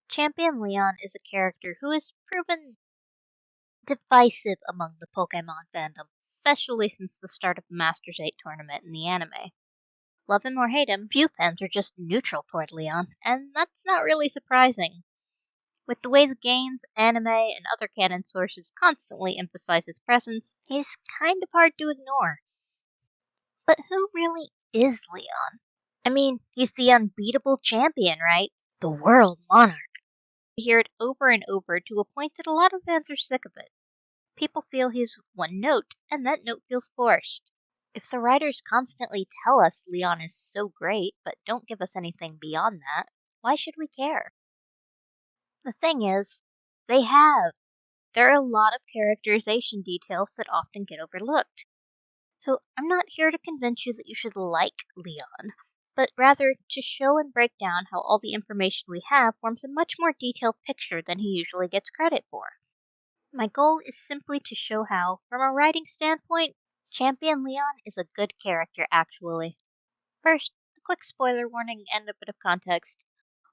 Champion Leon is a character who has proven divisive among the Pokemon fandom, especially since the start of the Masters 8 tournament in the anime. Love him or hate him, few fans are just neutral toward Leon, and that's not really surprising. With the way the games, anime, and other canon sources constantly emphasize his presence, he's kind of hard to ignore. But who really is Leon? I mean, he's the unbeatable champion, right? The world monarch. We hear it over and over to a point that a lot of fans are sick of it. People feel he's one note, and that note feels forced. If the writers constantly tell us Leon is so great, but don't give us anything beyond that, why should we care? The thing is, they have. There are a lot of characterization details that often get overlooked. So I'm not here to convince you that you should like Leon, but rather to show and break down how all the information we have forms a much more detailed picture than he usually gets credit for. My goal is simply to show how, from a writing standpoint, Champion Leon is a good character actually. First, a quick spoiler warning and a bit of context.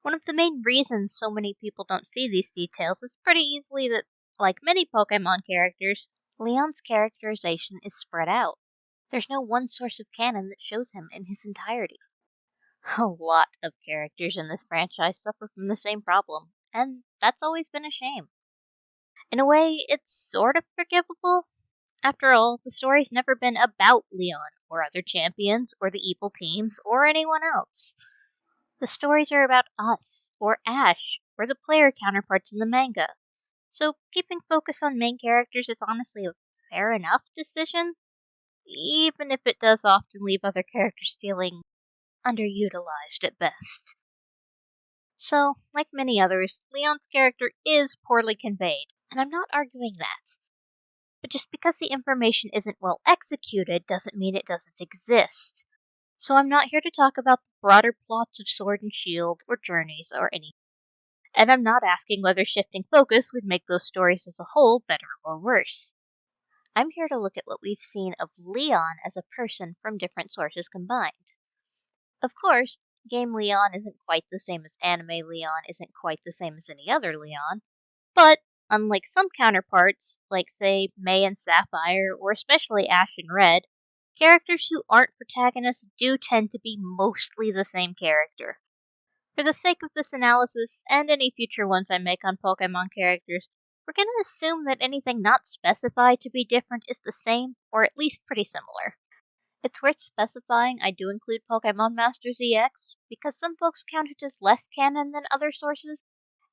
One of the main reasons so many people don't see these details is pretty easily that, like many Pokemon characters, Leon's characterization is spread out. There's no one source of canon that shows him in his entirety. A lot of characters in this franchise suffer from the same problem, and that's always been a shame. In a way, it's sort of forgivable. After all, the story's never been about Leon, or other champions, or the evil teams, or anyone else. The stories are about us, or Ash, or the player counterparts in the manga. So keeping focus on main characters is honestly a fair enough decision, even if it does often leave other characters feeling underutilized at best. So, like many others, Leon's character is poorly conveyed, and I'm not arguing that. But just because the information isn't well executed doesn't mean it doesn't exist. So I'm not here to talk about the broader plots of Sword and Shield, or Journeys, or anything. And I'm not asking whether shifting focus would make those stories as a whole better or worse. I'm here to look at what we've seen of Leon as a person from different sources combined. Of course, game Leon isn't quite the same as anime Leon isn't quite the same as any other Leon, but unlike some counterparts, like say May and Sapphire, or especially Ash and Red, characters who aren't protagonists do tend to be mostly the same character. For the sake of this analysis, and any future ones I make on Pokemon characters, we're going to assume that anything not specified to be different is the same, or at least pretty similar. It's worth specifying I do include Pokemon Masters EX, because some folks count it as less canon than other sources.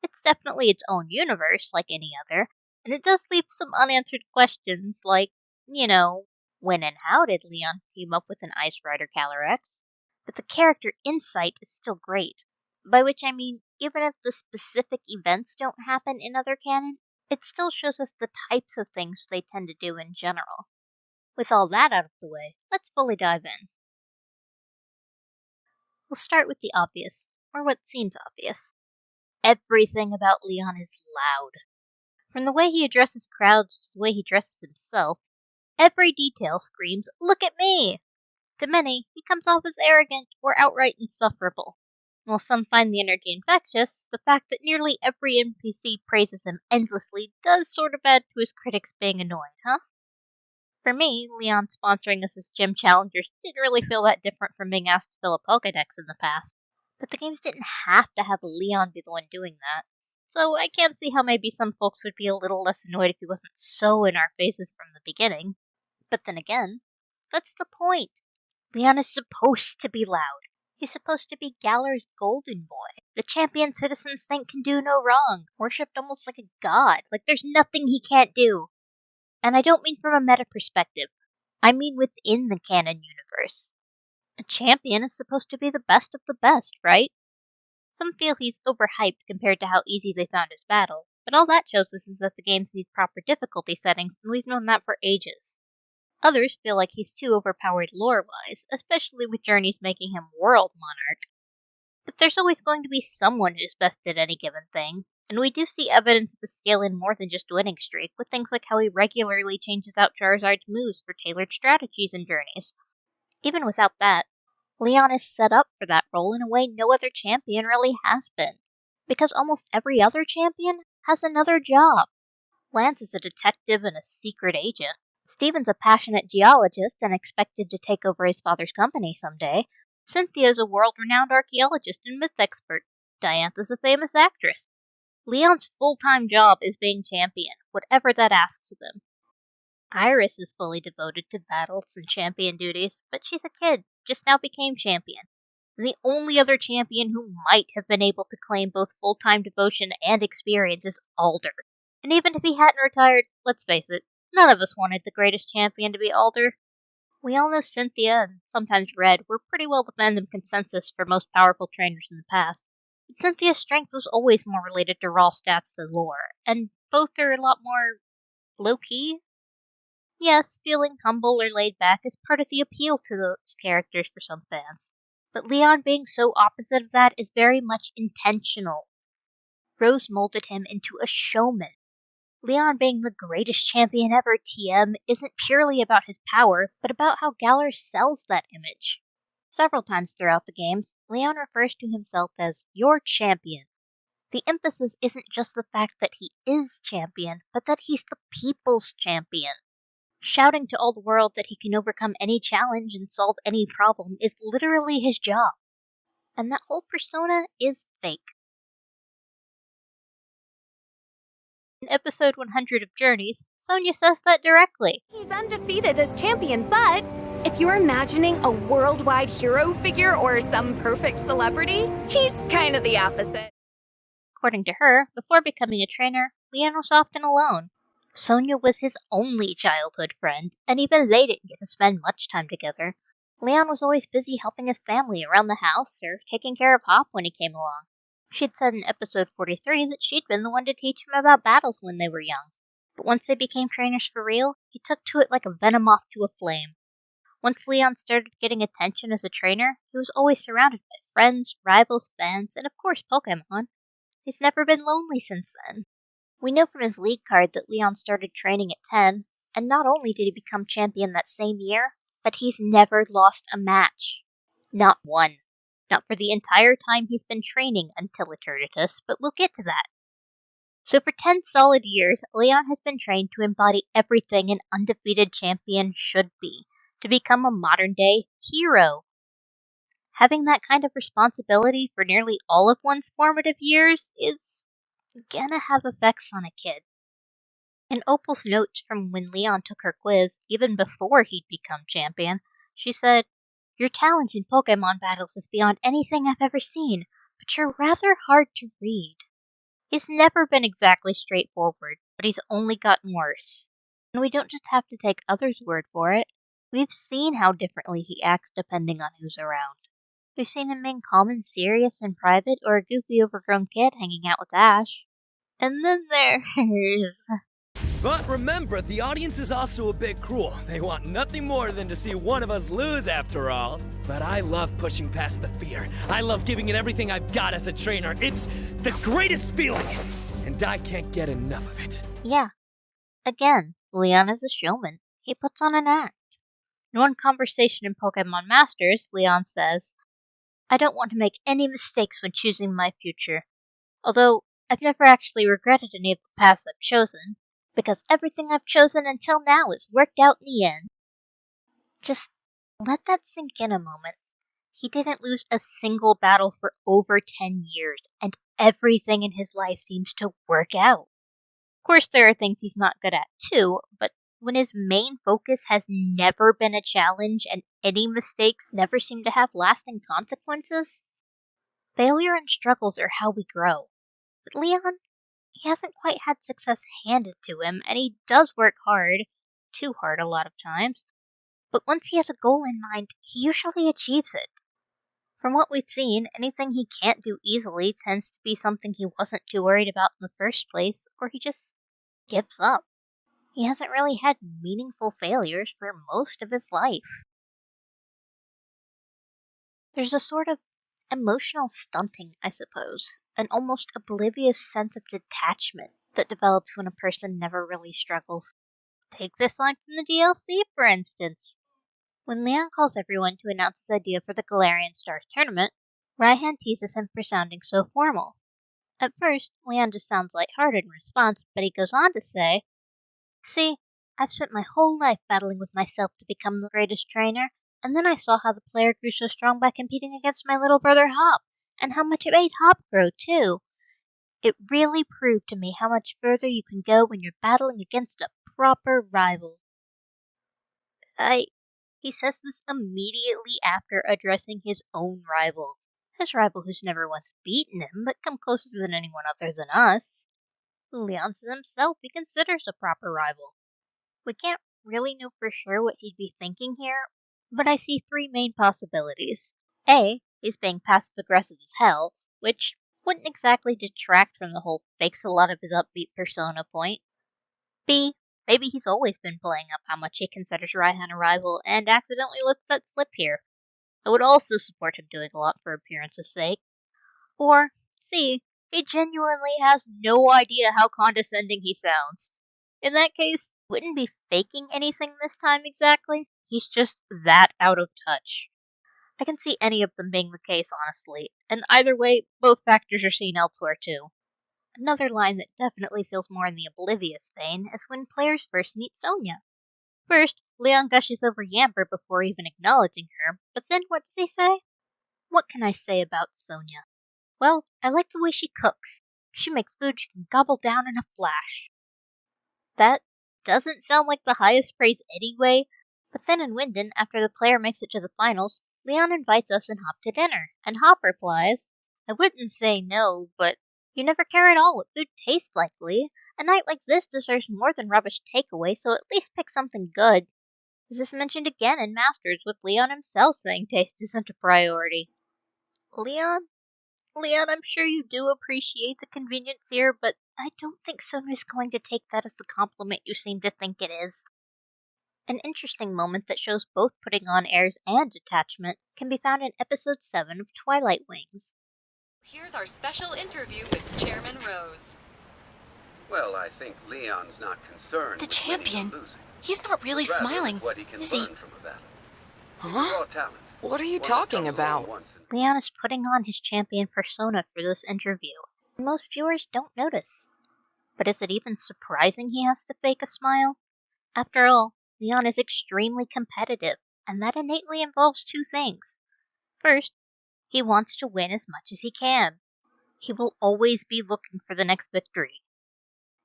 It's definitely its own universe, like any other, and it does leave some unanswered questions, like, when and how did Leon team up with an Ice Rider Calyrex? But the character insight is still great. By which I mean, even if the specific events don't happen in other canon, it still shows us the types of things they tend to do in general. With all that out of the way, let's fully dive in. We'll start with the obvious, or what seems obvious. Everything about Leon is loud. From the way he addresses crowds to the way he dresses himself, every detail screams, "Look at me!" To many, he comes off as arrogant or outright insufferable. While some find the energy infectious, the fact that nearly every NPC praises him endlessly does sort of add to his critics being annoyed, huh? For me, Leon sponsoring us as gym challengers didn't really feel that different from being asked to fill a Pokedex in the past. But the games didn't have to have Leon be the one doing that. So I can see how maybe some folks would be a little less annoyed if he wasn't so in our faces from the beginning. But then again, that's the point. Leon is supposed to be loud. He's supposed to be Galar's golden boy. The champion citizens think can do no wrong, worshipped almost like a god. Like there's nothing he can't do. And I don't mean from a meta perspective. I mean within the canon universe. A champion is supposed to be the best of the best, right? Some feel he's overhyped compared to how easy they found his battle, but all that shows us is that the games need proper difficulty settings, and we've known that for ages. Others feel like he's too overpowered lore-wise, especially with Journeys making him World Monarch. But there's always going to be someone who's best at any given thing, and we do see evidence of the skill in more than just winning streak, with things like how he regularly changes out Charizard's moves for tailored strategies and Journeys. Even without that, Leon is set up for that role in a way no other champion really has been. Because almost every other champion has another job. Lance is a detective and a secret agent. Steven's a passionate geologist and expected to take over his father's company someday. Cynthia's a world-renowned archaeologist and myth expert. Diantha's a famous actress. Leon's full-time job is being champion, whatever that asks of him. Iris is fully devoted to battles and champion duties, but she's a kid, just now became champion. And the only other champion who might have been able to claim both full-time devotion and experience is Alder. And even if he hadn't retired, let's face it, none of us wanted the greatest champion to be Alder. We all know Cynthia, and sometimes Red, were pretty well the fandom consensus for most powerful trainers in the past. But Cynthia's strength was always more related to raw stats than lore, and both are a lot more low-key. Yes, feeling humble or laid back is part of the appeal to those characters for some fans. But Leon being so opposite of that is very much intentional. Rose molded him into a showman. Leon being the greatest champion ever TM isn't purely about his power, but about how Galar sells that image. Several times throughout the games, Leon refers to himself as your champion. The emphasis isn't just the fact that he is champion, but that he's the people's champion. Shouting to all the world that he can overcome any challenge and solve any problem is literally his job. And that whole persona is fake. In episode 100 of Journeys, Sonya says that directly. He's undefeated as champion, but if you're imagining a worldwide hero figure or some perfect celebrity, he's kind of the opposite. According to her, before becoming a trainer, Leon was often alone. Sonya was his only childhood friend, and even they didn't get to spend much time together. Leon was always busy helping his family around the house or taking care of Hop when he came along. She'd said in episode 43 that she'd been the one to teach him about battles when they were young. But once they became trainers for real, he took to it like a venom moth to a flame. Once Leon started getting attention as a trainer, he was always surrounded by friends, rivals, fans, and of course Pokemon. He's never been lonely since then. We know from his league card that Leon started training at 10, and not only did he become champion that same year, but he's never lost a match. Not one. Not for the entire time he's been training until Eternatus, but we'll get to that. So for 10 solid years, Leon has been trained to embody everything an undefeated champion should be, to become a modern-day hero. Having that kind of responsibility for nearly all of one's formative years is gonna have effects on a kid. In Opal's notes from when Leon took her quiz, even before he'd become champion, she said, "Your talent in Pokemon battles is beyond anything I've ever seen, but you're rather hard to read." He's never been exactly straightforward, but he's only gotten worse. And we don't just have to take others' word for it. We've seen how differently he acts depending on who's around. We've seen him being calm and serious in private, or a goofy overgrown kid hanging out with Ash. And then there's... But remember, the audience is also a bit cruel. They want nothing more than to see one of us lose after all. But I love pushing past the fear. I love giving it everything I've got as a trainer. It's the greatest feeling, and I can't get enough of it. Yeah. Again, Leon is a showman. He puts on an act. In one conversation in Pokemon Masters, Leon says, "I don't want to make any mistakes when choosing my future. Although, I've never actually regretted any of the paths I've chosen, because everything I've chosen until now has worked out in the end." Just let that sink in a moment. He didn't lose a single battle for over 10 years, and everything in his life seems to work out. Of course, there are things he's not good at too, but when his main focus has never been a challenge and any mistakes never seem to have lasting consequences, failure and struggles are how we grow. But Leon, he hasn't quite had success handed to him, and he does work hard, too hard a lot of times. But once he has a goal in mind, he usually achieves it. From what we've seen, anything he can't do easily tends to be something he wasn't too worried about in the first place, or he just gives up. He hasn't really had meaningful failures for most of his life. There's a sort of emotional stunting, I suppose, an almost oblivious sense of detachment that develops when a person never really struggles. Take this line from the DLC, for instance. When Leon calls everyone to announce his idea for the Galarian Stars tournament, Raihan teases him for sounding so formal. At first, Leon just sounds lighthearted in response, but he goes on to say, "See, I've spent my whole life battling with myself to become the greatest trainer, and then I saw how the player grew so strong by competing against my little brother Hop, and how much it made Hop grow too. It really proved to me how much further you can go when you're battling against a proper rival." He says this immediately after addressing his own rival. His rival who's never once beaten him, but come closer than anyone other than us. Who Leon says himself he considers a proper rival. We can't really know for sure what he'd be thinking here, but I see three main possibilities. A, he's being passive-aggressive as hell, which wouldn't exactly detract from the whole fakes a lot of his upbeat persona point. B, maybe he's always been playing up how much he considers Raihan a rival and accidentally lets that slip here. I would also support him doing a lot for appearance's sake. Or C, he genuinely has no idea how condescending he sounds. In that case, he wouldn't be faking anything this time exactly. He's just that out of touch. I can see any of them being the case, honestly, and either way, both factors are seen elsewhere too. Another line that definitely feels more in the oblivious vein is when players first meet Sonia. First, Leon gushes over Yamper before even acknowledging her, but then what does he say? "What can I say about Sonia? Well, I like the way she cooks. She makes food you can gobble down in a flash." That doesn't sound like the highest praise anyway, but then in Winden, after the player makes it to the finals, Leon invites us and Hop to dinner, and Hop replies, "I wouldn't say no, but you never care at all what food tastes like, Lee. A night like this deserves more than rubbish takeaway, so at least pick something good." This is mentioned again in Masters, with Leon himself saying taste isn't a priority. Leon, I'm sure you do appreciate the convenience here, but I don't think Sonia's going to take that as the compliment you seem to think it is. An interesting moment that shows both putting on airs and detachment can be found in episode 7 of Twilight Wings. Here's our special interview with Chairman Rose. Well, I think Leon's not concerned The with winning champion? or losing. He's not really Rather, smiling, what he can is he? learn from a battle. He's Huh? a raw talent. What are you One that talking comes along about? once in- Leon is putting on his champion persona for this interview, and most viewers don't notice. But is it even surprising he has to fake a smile? After all, Leon is extremely competitive, and that innately involves two things. First, he wants to win as much as he can. He will always be looking for the next victory.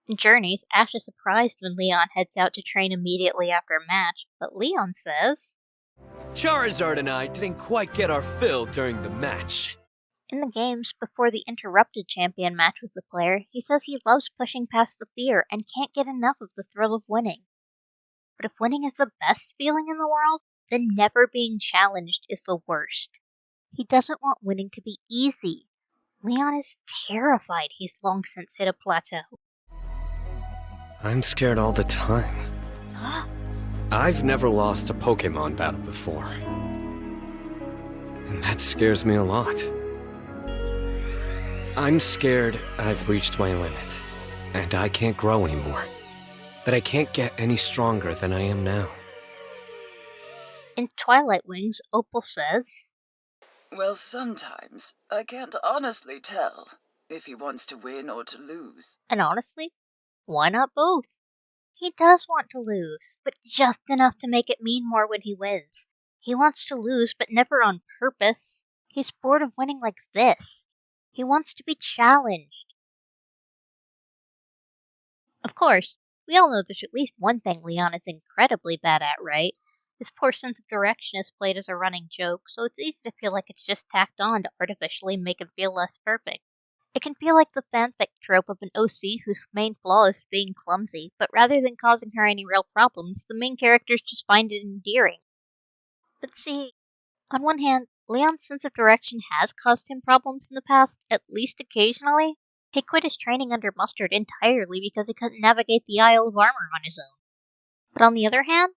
In Journeys, Ash is surprised when Leon heads out to train immediately after a match, but Leon says, Charizard and I didn't quite get our fill during the match. in the games before the interrupted champion match with the player, he says he loves pushing past the fear and can't get enough of the thrill of winning. But if winning is the best feeling in the world, then never being challenged is the worst. He doesn't want winning to be easy. Leon is terrified he's long since hit a plateau. I'm scared all the time. Huh? I've never lost a Pokemon battle before. And that scares me a lot. I'm scared I've reached my limit, and I can't grow anymore. That I can't get any stronger than I am now. In Twilight Wings, Opal says, Well, sometimes I can't honestly tell if he wants to win or to lose. and honestly, why not both? He does want to lose, but just enough to make it mean more when he wins. He wants to lose, but never on purpose. He's bored of winning like this. He wants to be challenged. Of course, we all know there's at least one thing Leon is incredibly bad at, right? His poor sense of direction is played as a running joke, so it's easy to feel like it's just tacked on to artificially make him feel less perfect. It can feel like the fanfic trope of an OC whose main flaw is being clumsy, but rather than causing her any real problems, the main characters just find it endearing. But see, on one hand, Leon's sense of direction has caused him problems in the past, at least occasionally. He quit his training under Mustard entirely because he couldn't navigate the Isle of Armor on his own. But on the other hand,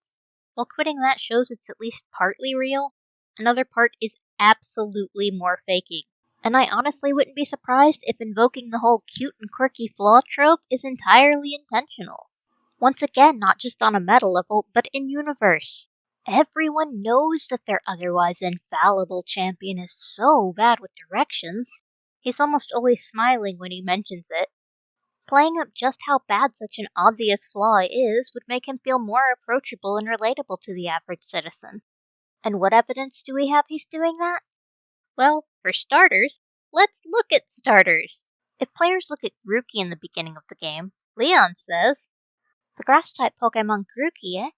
while quitting that shows it's at least partly real, another part is absolutely more faking. And I honestly wouldn't be surprised if invoking the whole cute and quirky flaw trope is entirely intentional. Once again, not just on a meta level, but in universe. Everyone knows that their otherwise infallible champion is so bad with directions. He's almost always smiling when he mentions it. Playing up just how bad such an obvious flaw is would make him feel more approachable and relatable to the average citizen. And what evidence do we have he's doing that? Well, for starters, let's look at starters. If players look at Grookey in the beginning of the game, Leon says, "The grass-type Pokemon Grookey, eh?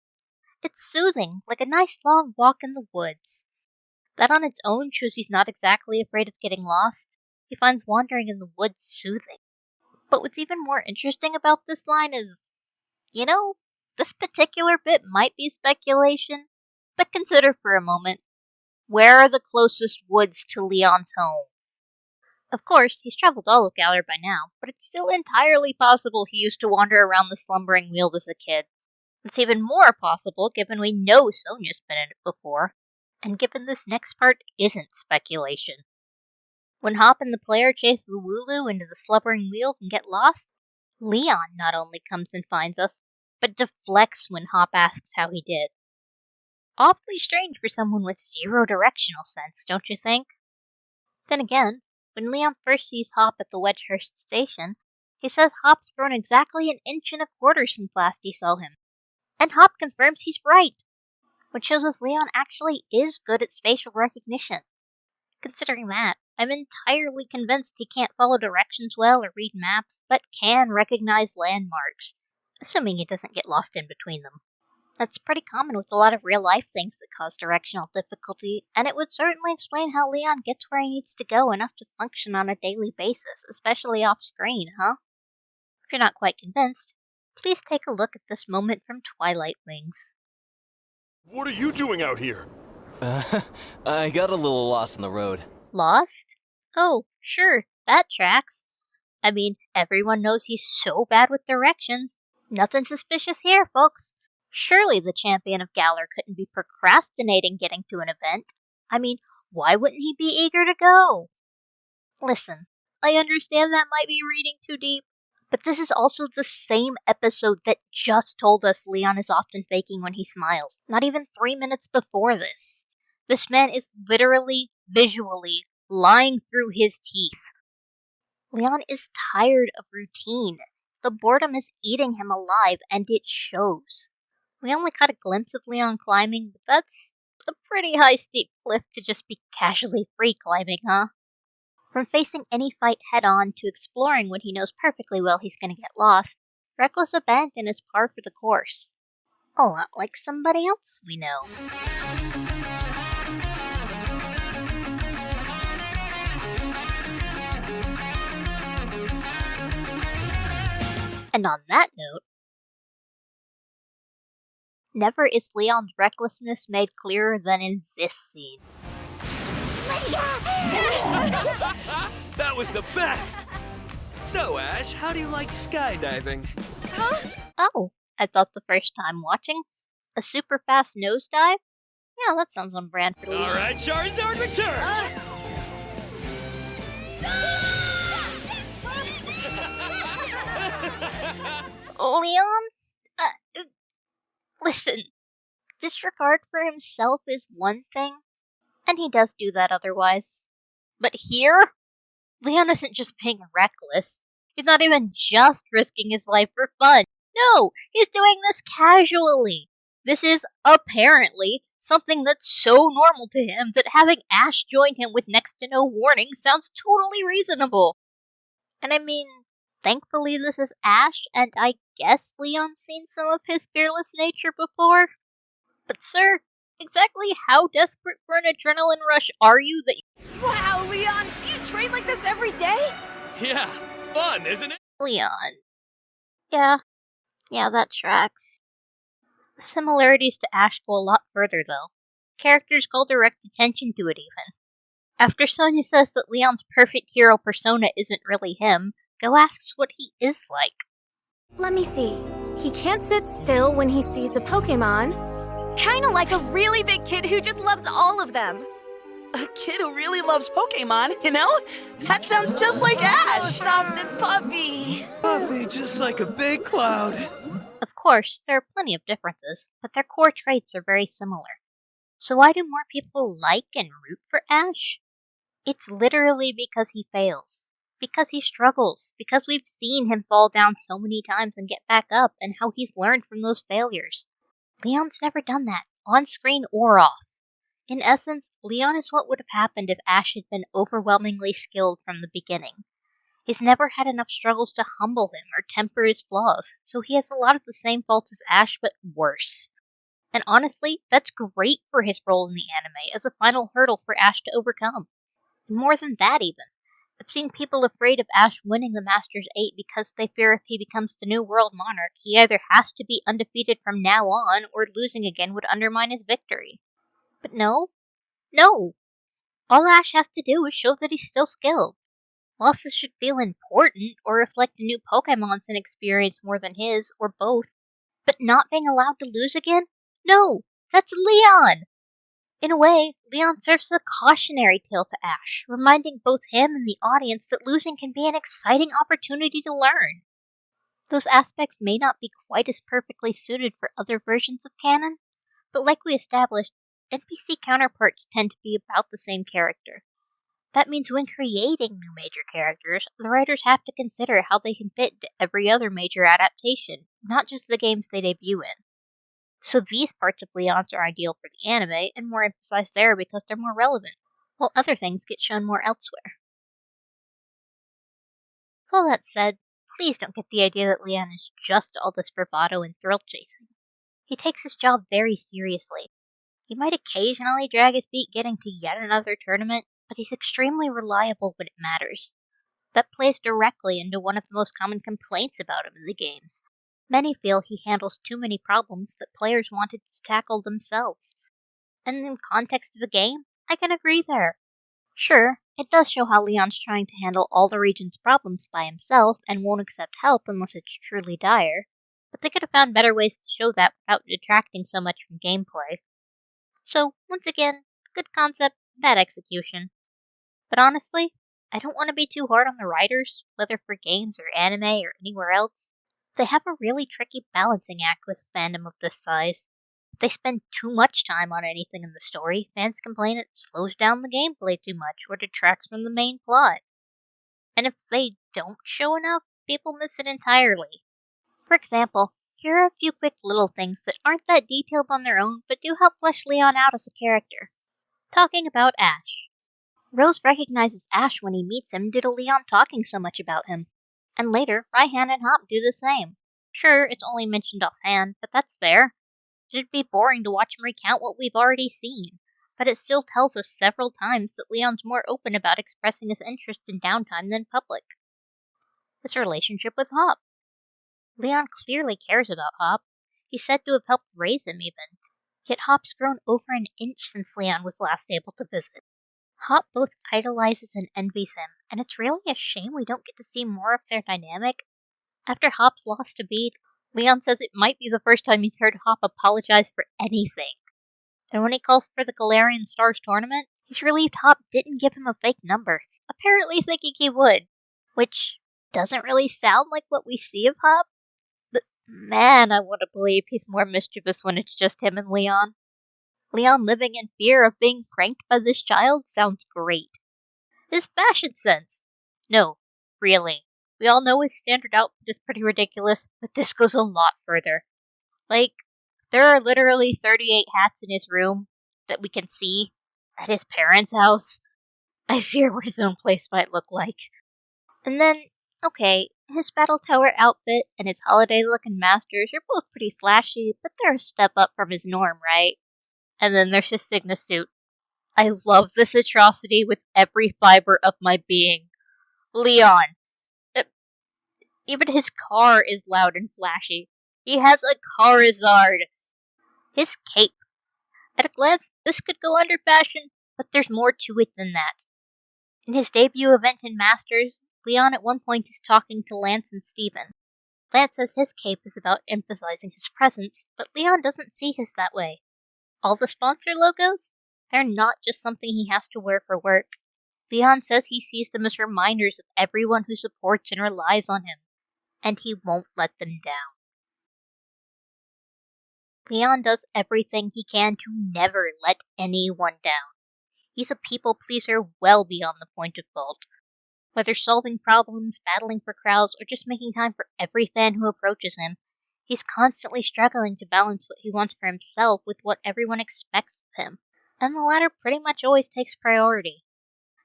It's soothing, like a nice long walk in the woods." That on its own shows he's not exactly afraid of getting lost. He finds wandering in the woods soothing. But what's even more interesting about this line is, this particular bit might be speculation, but consider for a moment, where are the closest woods to Leon's home? Of course, he's traveled all of Galar by now, but it's still entirely possible he used to wander around the Slumbering Weald as a kid. It's even more possible given we know Sonia's been in it before, and given this next part isn't speculation. When Hop and the player chase the Wooloo into the Slumbering Weald and get lost, Leon not only comes and finds us, but deflects when Hop asks how he did. Awfully strange for someone with zero directional sense, don't you think? Then again, when Leon first sees Hop at the Wedgehurst station, he says Hop's grown exactly 1.25 inches since last he saw him. And Hop confirms he's right, which shows us Leon actually is good at spatial recognition. Considering that, I'm entirely convinced he can't follow directions well or read maps, but can recognize landmarks, assuming he doesn't get lost in between them. That's pretty common with a lot of real-life things that cause directional difficulty, and it would certainly explain how Leon gets where he needs to go enough to function on a daily basis, especially off-screen, huh? If you're not quite convinced, please take a look at this moment from Twilight Wings. What are you doing out here? I got a little lost on the road. Lost? Oh, sure, that tracks. I mean, everyone knows he's so bad with directions. Nothing suspicious here, folks. Surely the champion of Galar couldn't be procrastinating getting to an event. I mean, why wouldn't he be eager to go? Listen, I understand that might be reading too deep, but this is also the same episode that just told us Leon is often faking when he smiles. Not even 3 minutes before this. This man is literally, visually, lying through his teeth. Leon is tired of routine. The boredom is eating him alive, and it shows. We only caught a glimpse of Leon climbing, but that's a pretty high steep cliff to just be casually free climbing, huh? From facing any fight head-on to exploring when he knows perfectly well he's gonna get lost, reckless abandon is par for the course. A lot like somebody else we know. And on that note, never is Leon's recklessness made clearer than in this scene. That was the best! So, Ash, how do you like skydiving? Oh, I thought the first time watching. A super fast nosedive? Yeah, that sounds on brand for Leon. Alright, Charizard, return! Leon? Listen, disregard for himself is one thing, and he does do that otherwise. But here, Leon isn't just being reckless. He's not even just risking his life for fun. No, he's doing this casually. This is, apparently, something that's so normal to him that having Ash join him with next to no warning sounds totally reasonable. And I mean, thankfully this is Ash, and I guess Leon's seen some of his fearless nature before. But sir, exactly how desperate for an adrenaline rush are you that Wow, Leon, do you train like this every day? Yeah, fun, isn't it? Leon. Yeah, that tracks. The similarities to Ash go a lot further, though. Characters call direct attention to it, even. After Sonia says that Leon's perfect hero persona isn't really him, Go asks what he is like. Let me see. He can't sit still when he sees a Pokemon. Kinda like a really big kid who just loves all of them. A kid who really loves Pokemon, you know? That sounds just like Ash! Soft and puffy. Puffy, just like a big cloud. Of course, there are plenty of differences, but their core traits are very similar. So why do more people like and root for Ash? It's literally because he fails. Because he struggles. Because we've seen him fall down so many times and get back up, and how he's learned from those failures. Leon's never done that, on screen or off. In essence, Leon is what would have happened if Ash had been overwhelmingly skilled from the beginning. He's never had enough struggles to humble him or temper his flaws, so he has a lot of the same faults as Ash, but worse. And honestly, that's great for his role in the anime as a final hurdle for Ash to overcome. And more than that even, I've seen people afraid of Ash winning the Masters 8 because they fear if he becomes the new world monarch, he either has to be undefeated from now on, or losing again would undermine his victory. But no. All Ash has to do is show that he's still skilled. Losses should feel important, or reflect a new Pokemon's inexperience more than his, or both. But not being allowed to lose again? No! That's Leon! In a way, Leon serves as a cautionary tale to Ash, reminding both him and the audience that losing can be an exciting opportunity to learn. Those aspects may not be quite as perfectly suited for other versions of canon, but like we established, NPC counterparts tend to be about the same character. That means when creating new major characters, the writers have to consider how they can fit into every other major adaptation, not just the games they debut in. So these parts of Leon's are ideal for the anime, and more emphasized there because they're more relevant, while other things get shown more elsewhere. With all that said, please don't get the idea that Leon is just all this bravado and thrill chasing. He takes his job very seriously. He might occasionally drag his feet getting to yet another tournament, but he's extremely reliable when it matters. That plays directly into one of the most common complaints about him in the games. Many feel he handles too many problems that players wanted to tackle themselves. And in context of a game, I can agree there. Sure, it does show how Leon's trying to handle all the region's problems by himself and won't accept help unless it's truly dire, but they could have found better ways to show that without detracting so much from gameplay. So, once again, good concept, bad execution. But honestly, I don't want to be too hard on the writers, whether for games or anime or anywhere else. They have a really tricky balancing act with a fandom of this size. If they spend too much time on anything in the story, fans complain it slows down the gameplay too much or detracts from the main plot. And if they don't show enough, people miss it entirely. For example, here are a few quick little things that aren't that detailed on their own, but do help flesh Leon out as a character. Talking about Ash. Rose recognizes Ash when he meets him due to Leon talking so much about him. And later, Raihan and Hop do the same. Sure, it's only mentioned offhand, but that's fair. It'd be boring to watch him recount what we've already seen, but it still tells us several times that Leon's more open about expressing his interest in downtime than public. His relationship with Hop. Leon clearly cares about Hop. He's said to have helped raise him even. Yet Hop's grown over an inch since Leon was last able to visit. Hop both idolizes and envies him, and it's really a shame we don't get to see more of their dynamic. After Hop's loss to Bede, Leon says it might be the first time he's heard Hop apologize for anything. And when he calls for the Galarian Stars tournament, he's relieved Hop didn't give him a fake number, apparently thinking he would, which doesn't really sound like what we see of Hop. But man, I want to believe he's more mischievous when it's just him and Leon. Leon living in fear of being pranked by this child sounds great. His fashion sense. No, really. We all know his standard outfit is pretty ridiculous, but this goes a lot further. Like, there are literally 38 hats in his room that we can see at his parents' house. I fear what his own place might look like. And then, okay, his Battle Tower outfit and his holiday-looking masters are both pretty flashy, but they're a step up from his norm, right? And then there's his Signa suit. I love this atrocity with every fiber of my being. Leon. Even his car is loud and flashy. He has a Charizard. His cape. At a glance, this could go under fashion, but there's more to it than that. In his debut event in Masters, Leon at one point is talking to Lance and Steven. Lance says his cape is about emphasizing his presence, but Leon doesn't see his that way. All the sponsor logos? They're not just something he has to wear for work. Leon says he sees them as reminders of everyone who supports and relies on him, and he won't let them down. Leon does everything he can to never let anyone down. He's a people pleaser well beyond the point of fault. Whether solving problems, battling for crowds, or just making time for every fan who approaches him, he's constantly struggling to balance what he wants for himself with what everyone expects of him. And the latter pretty much always takes priority.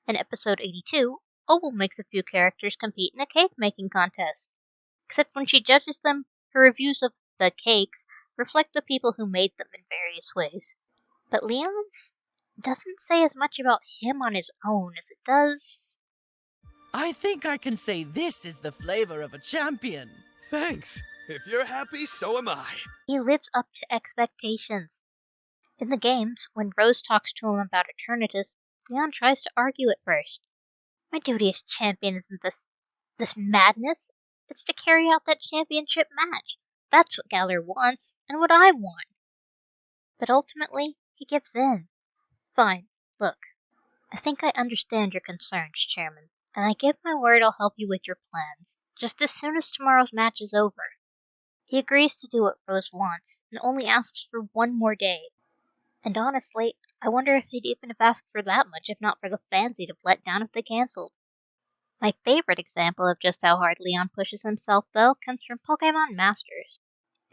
In episode 82, Opal makes a few characters compete in a cake-making contest. Except when she judges them, her reviews of the cakes reflect the people who made them in various ways. But Leon's doesn't say as much about him on his own as it does. I think I can say this is the flavor of a champion. Thanks. If you're happy, so am I. He lives up to expectations. In the games, when Rose talks to him about Eternatus, Leon tries to argue at first. My duty as champion isn't this madness. It's to carry out that championship match. That's what Galler wants, and what I want. But ultimately, he gives in. Fine, look. I think I understand your concerns, Chairman, and I give my word I'll help you with your plans, just as soon as tomorrow's match is over. He agrees to do what Rose wants, and only asks for one more day. And honestly, I wonder if he'd even have asked for that much if not for the fans he'd have let down if they cancelled. My favorite example of just how hard Leon pushes himself, though, comes from Pokemon Masters.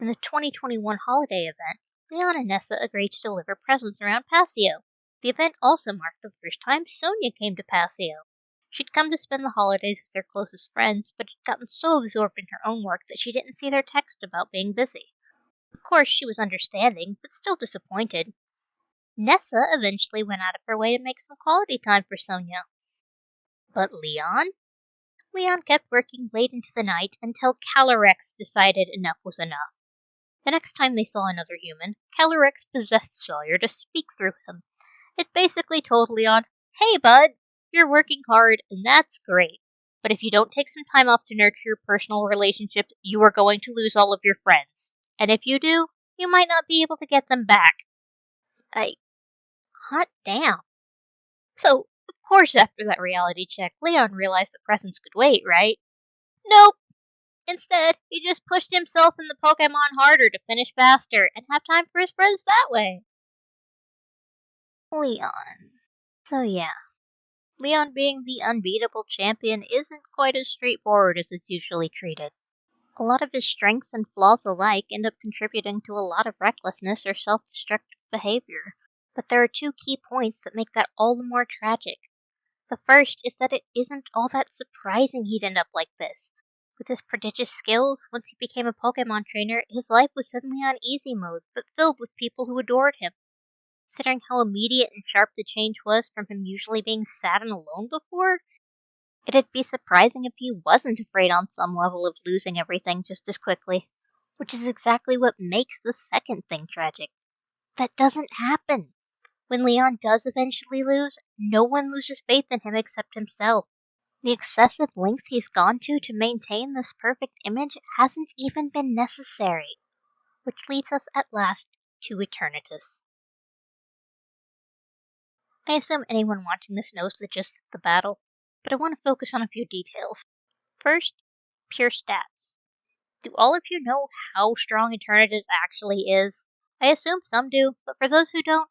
In the 2021 holiday event, Leon and Nessa agreed to deliver presents around Paseo. The event also marked the first time Sonia came to Paseo. She'd come to spend the holidays with her closest friends, but had gotten so absorbed in her own work that she didn't see their text about being busy. Of course, she was understanding, but still disappointed. Nessa eventually went out of her way to make some quality time for Sonia. But Leon? Leon kept working late into the night until Calyrex decided enough was enough. The next time they saw another human, Calyrex possessed Sawyer to speak through him. It basically told Leon, "Hey bud, you're working hard, and that's great. But if you don't take some time off to nurture your personal relationships, you are going to lose all of your friends. And if you do, you might not be able to get them back." Hot damn. So, of course after that reality check, Leon realized the presents could wait, right? Nope. Instead, he just pushed himself and the Pokemon harder to finish faster and have time for his friends that way. Leon. So yeah, Leon being the unbeatable champion isn't quite as straightforward as it's usually treated. A lot of his strengths and flaws alike end up contributing to a lot of recklessness or self-destructive behavior. But there are two key points that make that all the more tragic. The first is that it isn't all that surprising he'd end up like this. With his prodigious skills, once he became a Pokemon trainer, his life was suddenly on easy mode, but filled with people who adored him. Considering how immediate and sharp the change was from him usually being sad and alone before, it'd be surprising if he wasn't afraid on some level of losing everything just as quickly. Which is exactly what makes the second thing tragic. That doesn't happen. When Leon does eventually lose, no one loses faith in him except himself. The excessive length he's gone to maintain this perfect image hasn't even been necessary. Which leads us at last to Eternatus. I assume anyone watching this knows the gist of the battle, but I want to focus on a few details. First, pure stats. Do all of you know how strong Eternatus actually is? I assume some do, but for those who don't,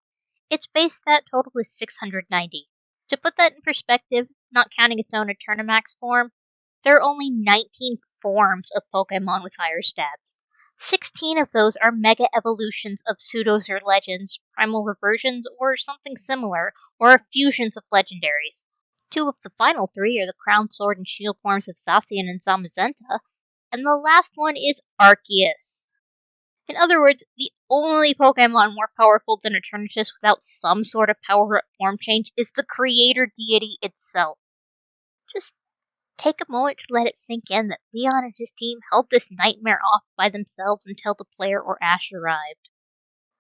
its base stat total is 690. To put that in perspective, not counting its own Eternamax form, there are only 19 forms of Pokemon with higher stats. 16 of those are Mega Evolutions of Pseudos or Legends, Primal Reversions, or something similar, or fusions of Legendaries. 2 of the final 3 are the Crown Sword and Shield forms of Zacian and Zamazenta, and the last one is Arceus. In other words, the only Pokemon more powerful than Eternatus without some sort of power-up form change is the creator deity itself. Just take a moment to let it sink in that Leon and his team held this nightmare off by themselves until the player or Ash arrived.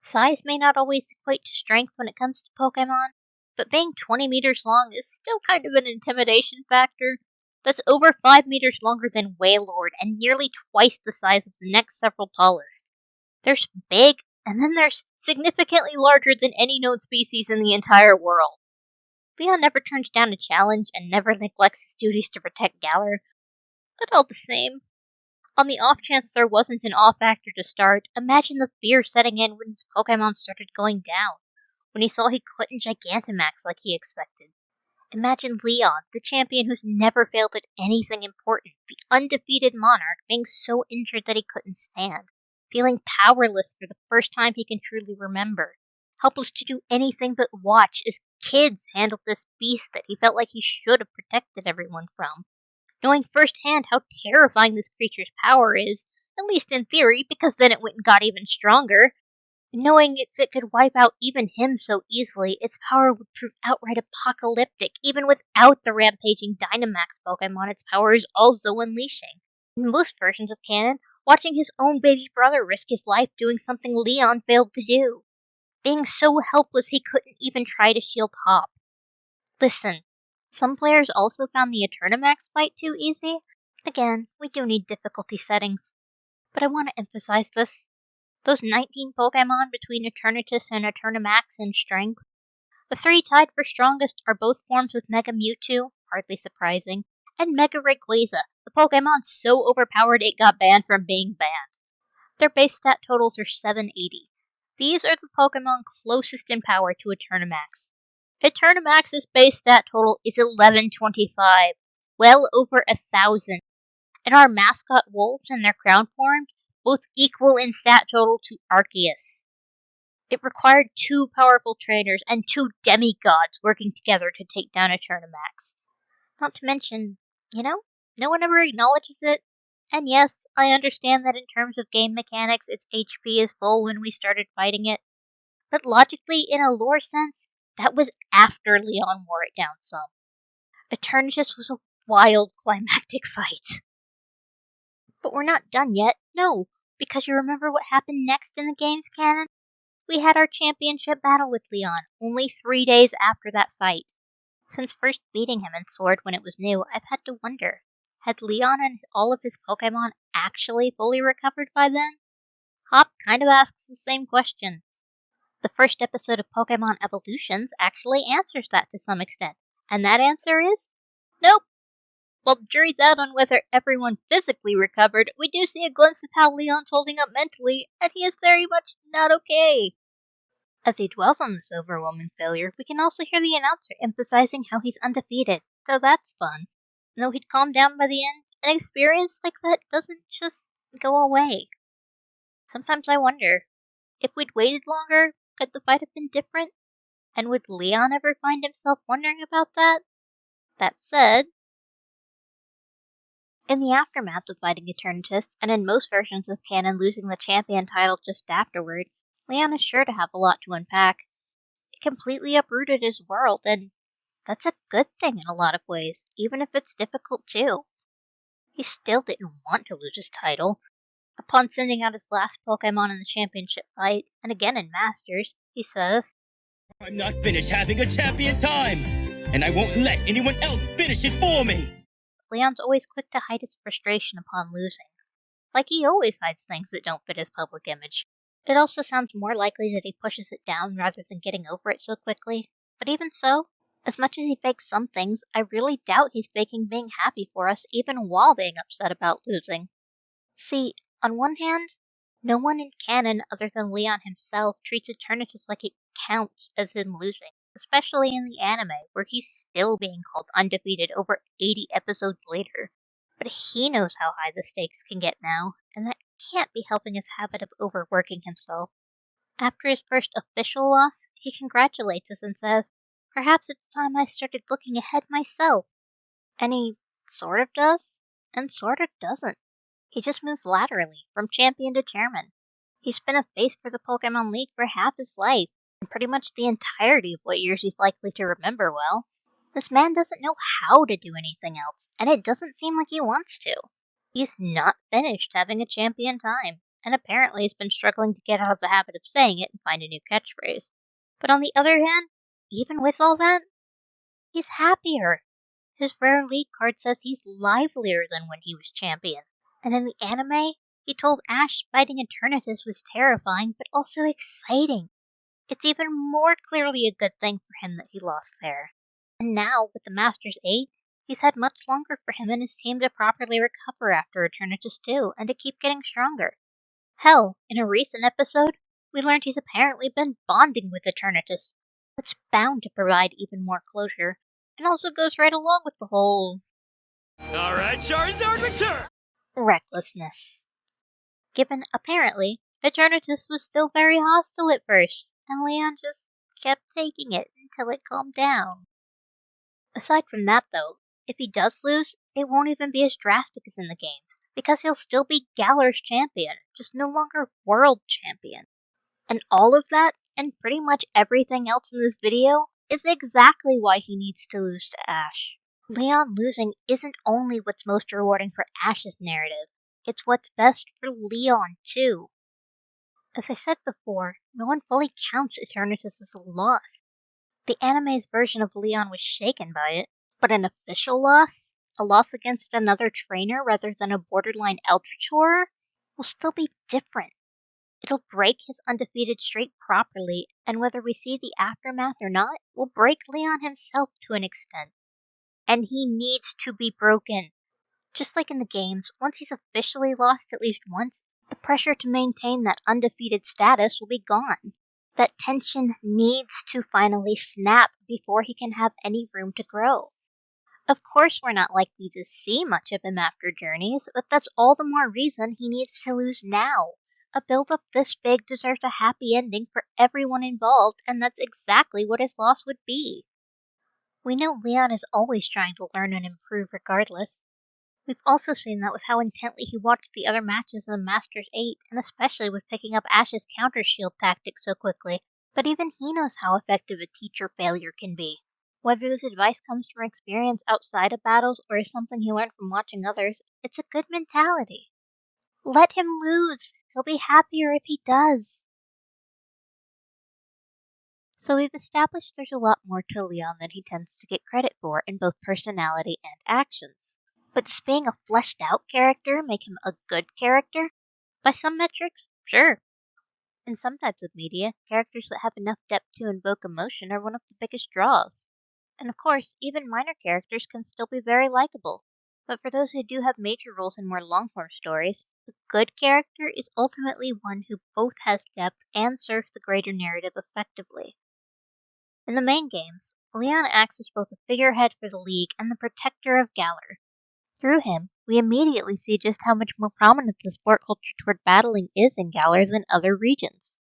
Size may not always equate to strength when it comes to Pokemon, but being 20 meters long is still kind of an intimidation factor. That's over 5 meters longer than Wailord and nearly twice the size of the next several tallest. There's big, and then there's significantly larger than any known species in the entire world. Leon never turns down a challenge and never neglects his duties to protect Galar, but all the same, on the off chance there wasn't an off factor to start, imagine the fear setting in when his Pokemon started going down. when he saw he couldn't Gigantamax like he expected. Imagine Leon, the champion who's never failed at anything important, the undefeated monarch, being so injured that he couldn't stand, feeling powerless for the first time he can truly remember, helpless to do anything but watch as kids handled this beast that he felt like he should have protected everyone from, knowing firsthand how terrifying this creature's power is, at least in theory, because then it went and got even stronger. Knowing if it could wipe out even him so easily, its power would prove outright apocalyptic, even without the rampaging Dynamax Pokemon its power is also unleashing. In most versions of canon, watching his own baby brother risk his life doing something Leon failed to do. Being so helpless he couldn't even try to shield Hop. Listen, some players also found the Eternamax fight too easy. Again, we do need difficulty settings. But I want to emphasize this. Those 19 Pokemon between Eternatus and Eternamax in strength. The 3 tied for strongest are both forms of Mega Mewtwo, hardly surprising, and Mega Rayquaza, the Pokemon so overpowered it got banned from being banned. Their base stat totals are 780. These are the Pokemon closest in power to Eternamax. Eternamax's base stat total is 1125, well over 1,000. And our mascot wolves and their crown form both equal in stat total to Arceus. It required 2 powerful trainers and 2 demigods working together to take down Eternamax. Not to mention, no one ever acknowledges it. And yes, I understand that in terms of game mechanics, its HP is full when we started fighting it. But logically, in a lore sense, that was after Leon wore it down some. Eternatus was a wild climactic fight. But we're not done yet, no, because you remember what happened next in the game's canon? We had our championship battle with Leon, only 3 days after that fight. Since first beating him in Sword when it was new, I've had to wonder, had Leon and all of his Pokemon actually fully recovered by then? Hop kind of asks the same question. The first episode of Pokemon Evolutions actually answers that to some extent, and that answer is, nope. While the jury's out on whether everyone physically recovered, we do see a glimpse of how Leon's holding up mentally, and he is very much not okay. As he dwells on this overwhelming failure, we can also hear the announcer emphasizing how he's undefeated, so that's fun. And though he'd calm down by the end, an experience like that doesn't just go away. Sometimes I wonder, if we'd waited longer, could the fight have been different? And would Leon ever find himself wondering about that? That said, in the aftermath of fighting Eternatus, and in most versions of canon losing the champion title just afterward, Leon is sure to have a lot to unpack. It completely uprooted his world, and that's a good thing in a lot of ways, even if it's difficult too. He still didn't want to lose his title. Upon sending out his last Pokemon in the championship fight, and again in Masters, he says, I'm not finished having a champion time, and I won't let anyone else finish it for me! Leon's always quick to hide his frustration upon losing. Like he always hides things that don't fit his public image. It also sounds more likely that he pushes it down rather than getting over it so quickly. But even so, as much as he fakes some things, I really doubt he's faking being happy for us even while being upset about losing. See, on one hand, no one in canon other than Leon himself treats Eternatus like it counts as him losing, especially in the anime, where he's still being called undefeated over 80 episodes later. But he knows how high the stakes can get now, and that can't be helping his habit of overworking himself. After his first official loss, he congratulates us and says, perhaps it's time I started looking ahead myself. And he sort of does, and sort of doesn't. He just moves laterally, from champion to chairman. He's been a face for the Pokemon League for half his life, and pretty much the entirety of what years he's likely to remember well. This man doesn't know how to do anything else, and it doesn't seem like he wants to. He's not finished having a champion time, and apparently has been struggling to get out of the habit of saying it and find a new catchphrase. But on the other hand, even with all that, he's happier. His rare league card says he's livelier than when he was champion. And in the anime, he told Ash fighting Eternatus was terrifying, but also exciting. It's even more clearly a good thing for him that he lost there. And now, with the Master's 8, he's had much longer for him and his team to properly recover after Eternatus 2, and to keep getting stronger. Hell, in a recent episode, we learned he's apparently been bonding with Eternatus, That's bound to provide even more closure, and also goes right along with the whole Alright, Charizard, return! recklessness. Given, apparently, Eternatus was still very hostile at first, and Leon just kept taking it until it calmed down. Aside from that, though, if he does lose, it won't even be as drastic as in the games, because he'll still be Galar's champion, just no longer world champion. And all of that, and pretty much everything else in this video, is exactly why he needs to lose to Ash. Leon losing isn't only what's most rewarding for Ash's narrative, it's what's best for Leon, too. As I said before, no one fully counts Eternatus as a loss. The anime's version of Leon was shaken by it, but an official loss, a loss against another trainer rather than a borderline eldritch horror, will still be different. It'll break his undefeated streak properly, and whether we see the aftermath or not, will break Leon himself to an extent. And he needs to be broken. Just like in the games, once he's officially lost at least once, the pressure to maintain that undefeated status will be gone. That tension needs to finally snap before he can have any room to grow. Of course we're not likely to see much of him after Journeys, but that's all the more reason he needs to lose now. A build-up this big deserves a happy ending for everyone involved, and that's exactly what his loss would be. We know Leon is always trying to learn and improve regardless. We've also seen that with how intently he watched the other matches in the Masters 8, and especially with picking up Ash's counter-shield tactic so quickly. But even he knows how effective a teacher failure can be. Whether this advice comes from experience outside of battles or is something he learned from watching others, it's a good mentality. Let him lose. He'll be happier if he does. So we've established there's a lot more to Leon than he tends to get credit for in both personality and actions. But does being a fleshed out character make him a good character? By some metrics, sure. In some types of media, characters that have enough depth to invoke emotion are one of the biggest draws. And of course, even minor characters can still be very likable. But for those who do have major roles in more long-form stories, a good character is ultimately one who both has depth and serves the greater narrative effectively. In the main games, Leon acts as both a figurehead for the League and the protector of Galar. Through him, we immediately see just how much more prominent the sport culture toward battling is in Galar than other regions.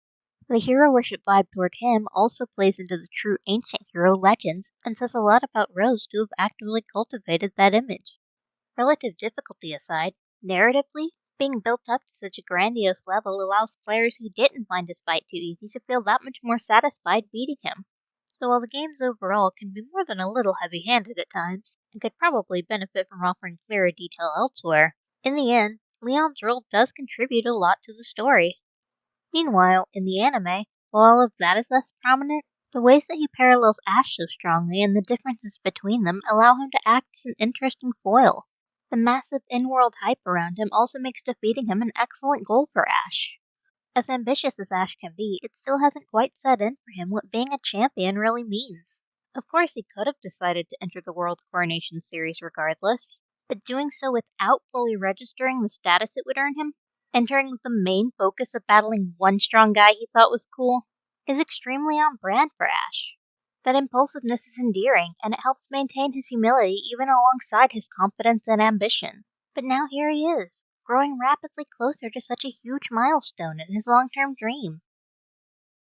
The hero worship vibe toward him also plays into the true ancient hero legends and says a lot about Rose to have actively cultivated that image. Relative difficulty aside, narratively, being built up to such a grandiose level allows players who didn't find his fight too easy to feel that much more satisfied beating him. So while the games overall can be more than a little heavy-handed at times, and could probably benefit from offering clearer detail elsewhere, in the end, Leon's role does contribute a lot to the story. Meanwhile, in the anime, while all of that is less prominent, the ways that he parallels Ash so strongly and the differences between them allow him to act as an interesting foil. The massive in-world hype around him also makes defeating him an excellent goal for Ash. As ambitious as Ash can be, it still hasn't quite set in for him what being a champion really means. Of course, he could have decided to enter the World Coronation Series regardless, but doing so without fully registering the status it would earn him, entering with the main focus of battling one strong guy he thought was cool, is extremely on brand for Ash. That impulsiveness is endearing, and it helps maintain his humility even alongside his confidence and ambition. But now here he is, growing rapidly closer to such a huge milestone in his long-term dream.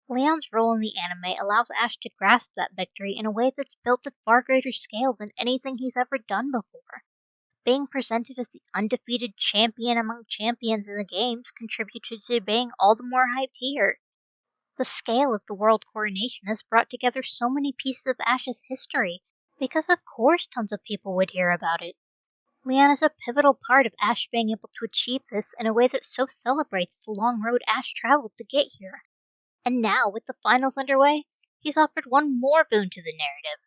Leon's role in the anime allows Ash to grasp that victory in a way that's built at far greater scale than anything he's ever done before. Being presented as the undefeated champion among champions in the games contributed to being all the more hyped here. The scale of the World Coronation has brought together so many pieces of Ash's history, because of course tons of people would hear about it. Leon is a pivotal part of Ash being able to achieve this in a way that so celebrates the long road Ash traveled to get here. And now, with the finals underway, he's offered one more boon to the narrative.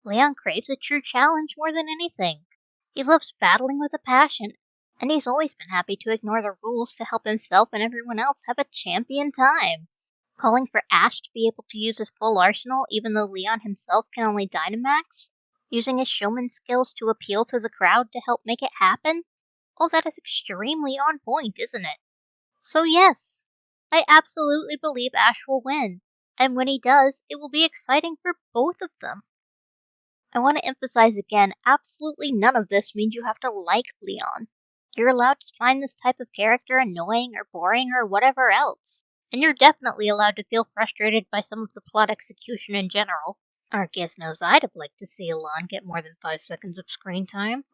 Leon craves a true challenge more than anything. He loves battling with a passion, and he's always been happy to ignore the rules to help himself and everyone else have a champion time. Calling for Ash to be able to use his full arsenal even though Leon himself can only Dynamax? Using his showman skills to appeal to the crowd to help make it happen? All that is extremely on point, isn't it? So yes, I absolutely believe Ash will win. And when he does, it will be exciting for both of them. I want to emphasize again, absolutely none of this means you have to like Leon. You're allowed to find this type of character annoying or boring or whatever else. And you're definitely allowed to feel frustrated by some of the plot execution in general. Arceus knows I'd have liked to see Alon get more than 5 seconds of screen time.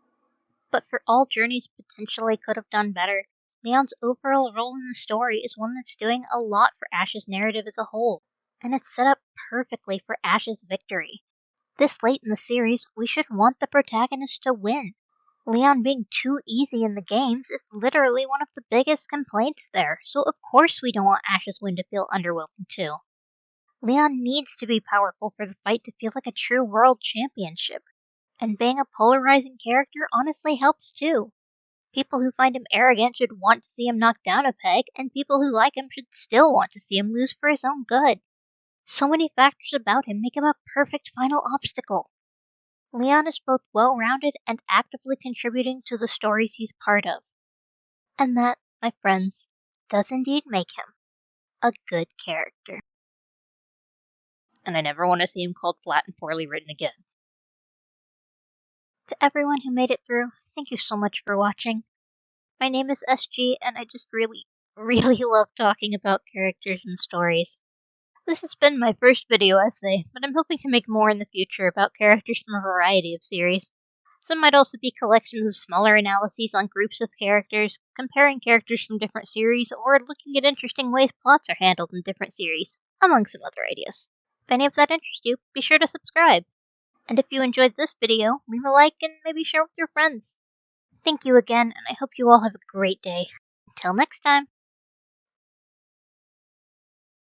But for all journeys potentially could have done better, Leon's overall role in the story is one that's doing a lot for Ash's narrative as a whole, and it's set up perfectly for Ash's victory. This late in the series, we should want the protagonist to win. Leon being too easy in the games is literally one of the biggest complaints there, so of course we don't want Ash's win to feel underwhelming too. Leon needs to be powerful for the fight to feel like a true world championship, and being a polarizing character honestly helps too. People who find him arrogant should want to see him knocked down a peg, and people who like him should still want to see him lose for his own good. So many factors about him make him a perfect final obstacle. Leon is both well-rounded and actively contributing to the stories he's part of. And that, my friends, does indeed make him a good character. And I never want to see him called flat and poorly written again. To everyone who made it through, thank you so much for watching. My name is SG, and I just really love talking about characters and stories. This has been my first video essay, but I'm hoping to make more in the future about characters from a variety of series. Some might also be collections of smaller analyses on groups of characters, comparing characters from different series, or looking at interesting ways plots are handled in different series, among some other ideas. If any of that interests you, be sure to subscribe. And if you enjoyed this video, leave a like and maybe share with your friends. Thank you again, and I hope you all have a great day. Until next time.